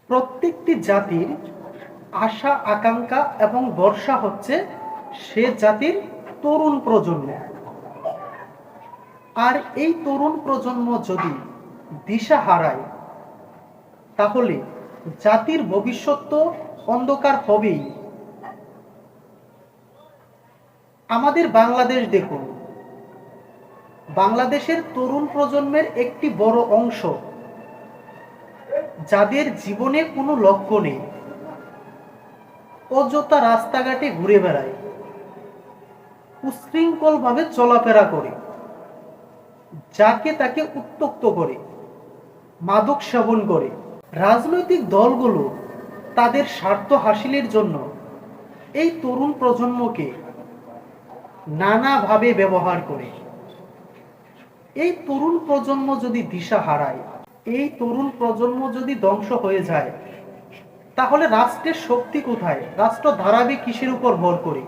প্রত্যেকটি জাতির আশা আকাঙ্ক্ষা এবং ভরসা হচ্ছে সে জাতির তরুণ প্রজন্ম। আর এই তরুণ প্রজন্ম যদি দিশা হারায়, তাহলে জাতির ভবিষ্যৎ তো অন্ধকার হবেই। আমাদের বাংলাদেশ দেখুন, বাংলাদেশের তরুণ প্রজন্মের একটি বড় অংশ যাদের জীবনে কোনো লক্ষ্য নেই, অযথা রাস্তাঘাটে ঘুরে বেড়ায়, উশৃঙ্খলভাবে চলাফেরা করে, যাকে তাকে উত্ত্যক্ত করে, মাদক সেবন করে। রাজনৈতিক দলগুলো তাদের স্বার্থ হাসিলের জন্য এই তরুণ প্রজন্মকে নানাভাবে ব্যবহার করে। এই তরুণ প্রজন্ম যদি দিশা হারায়, এই তরুণ প্রজন্ম যদি ধ্বংস হয়ে যায়, তাহলে রাষ্ট্রের শক্তি কোথায়? রাষ্ট্র দাঁড়াবে কিসের উপর ভর করে?